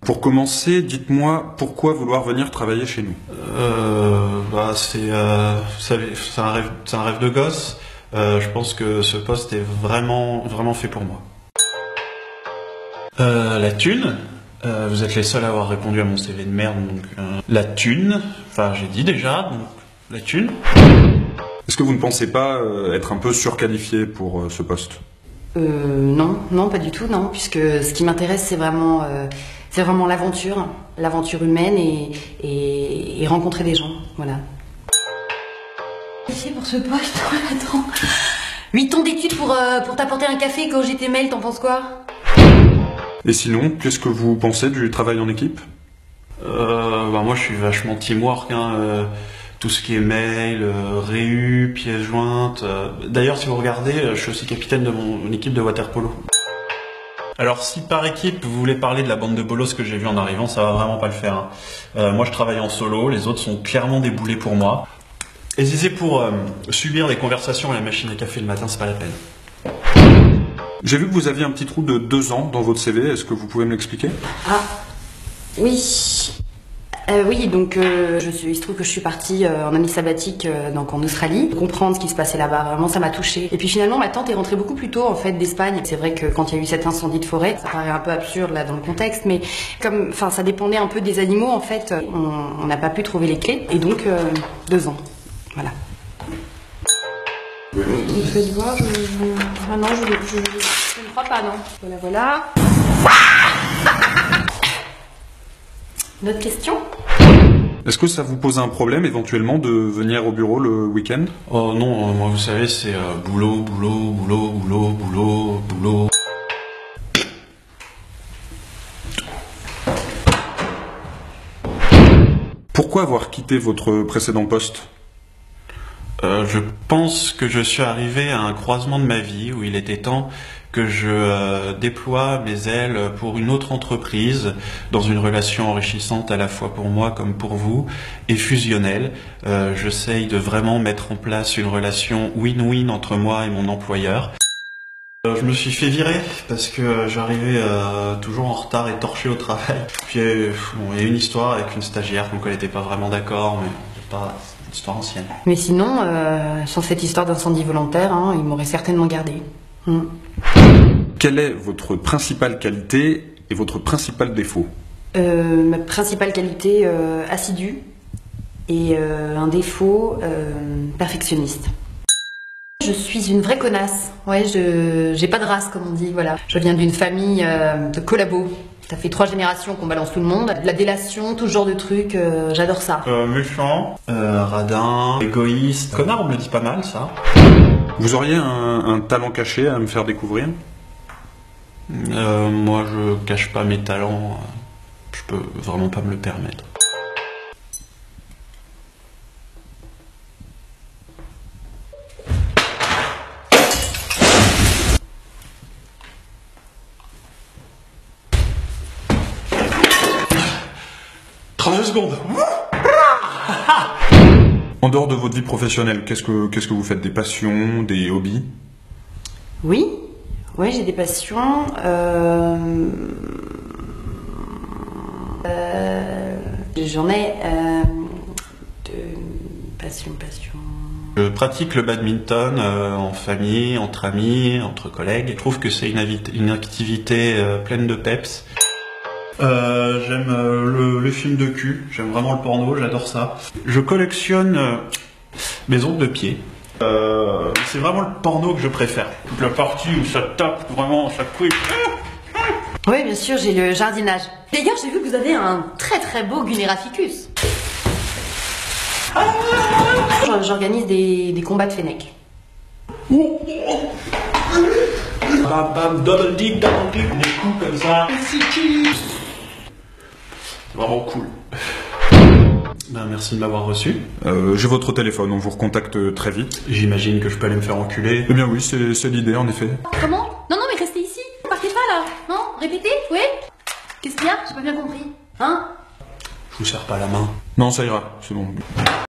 Pour commencer, dites-moi pourquoi vouloir venir travailler chez nous. Vous savez, c'est un rêve de gosse. Je pense que ce poste est vraiment fait pour moi. La thune. Vous êtes les seuls à avoir répondu à mon CV de merde, donc la thune. Enfin, j'ai dit déjà, donc la thune. Est-ce que vous ne pensez pas être un peu surqualifié pour ce poste? Non, pas du tout, non, puisque ce qui m'intéresse, c'est vraiment l'aventure humaine et rencontrer des gens, voilà. Qualifié pour ce poste, attends. 8 ans d'études pour t'apporter un café quand j'ai tes mails, t'en penses quoi? Et sinon, qu'est-ce que vous pensez du travail en équipe? Moi je suis vachement teamwork, tout ce qui est mail, réu, pièces jointes. D'ailleurs, si vous regardez, je suis aussi capitaine de mon équipe de water-polo. Alors si par équipe vous voulez parler de la bande de bolos que j'ai vue en arrivant, ça va vraiment pas le faire. Moi je travaille en solo, les autres sont clairement déboulés pour moi. Et si c'est pour subir des conversations à la machine à café le matin, c'est pas la peine. J'ai vu que vous aviez un petit trou de 2 ans dans votre CV, est-ce que vous pouvez me l'expliquer? Ah, oui. Oui, donc il se trouve que je suis partie en année sabbatique donc en Australie, comprendre ce qui se passait là-bas, vraiment ça m'a touchée. Et puis finalement ma tante est rentrée beaucoup plus tôt en fait d'Espagne. C'est vrai que quand il y a eu cet incendie de forêt, ça paraît un peu absurde là dans le contexte, mais comme ça dépendait un peu des animaux en fait, on n'a pas pu trouver les clés et donc 2 ans, voilà. Vous faites voir, je ne crois pas, non. Voilà. Une autre question? Est-ce que ça vous pose un problème éventuellement de venir au bureau le week-end? Oh non, moi vous savez c'est boulot. Pourquoi avoir quitté votre précédent poste? Je pense que je suis arrivé à un croisement de ma vie où il était temps que je déploie mes ailes pour une autre entreprise dans une relation enrichissante à la fois pour moi comme pour vous et fusionnelle. J'essaye de vraiment mettre en place une relation win-win entre moi et mon employeur. Je me suis fait virer parce que j'arrivais toujours en retard et torché au travail. Puis il y a une histoire avec une stagiaire donc elle n'était pas vraiment d'accord, mais c'est pas une histoire ancienne. Mais sinon, sans cette histoire d'incendie volontaire, il m'aurait certainement gardé. Quelle est votre principale qualité et votre principal défaut? Ma principale qualité, assidue, et un défaut, perfectionniste. Je suis une vraie connasse. Ouais, j'ai pas de race comme on dit, voilà. Je viens d'une famille de collabos. Ça fait 3 générations qu'on balance tout le monde. La délation, tout ce genre de trucs, j'adore ça. Méchant, radin, égoïste. Connard, on me le dit pas mal, ça. Vous auriez un talent caché à me faire découvrir? Moi, je cache pas mes talents. Je peux vraiment pas me le permettre. Secondes. En dehors de votre vie professionnelle, qu'est-ce que vous faites? Des passions, des hobbies? Oui, j'ai des passions. J'en ai de passion. Je pratique le badminton en famille, entre amis, entre collègues. Je trouve que c'est une activité pleine de peps. J'aime les films de cul, j'aime vraiment le porno, j'adore ça. Je collectionne mes ongles de pied. C'est vraiment le porno que je préfère. Toute la partie où ça tape vraiment chaque truc. Oui, bien sûr, j'ai le jardinage. D'ailleurs, j'ai vu que vous avez un très très beau Guneraficus. J'organise des combats de fennec. Bam bam, double dig, des coups comme ça. C'est vraiment cool. Merci de m'avoir reçu. J'ai votre téléphone, on vous recontacte très vite. J'imagine que je peux aller me faire enculer. Eh bien oui, c'est l'idée en effet. Comment? Non, mais restez ici. Partez pas là. Non, répétez, oui. Qu'est-ce qu'il y a? J'ai pas bien compris. Je vous serre pas la main. Non, ça ira, c'est bon.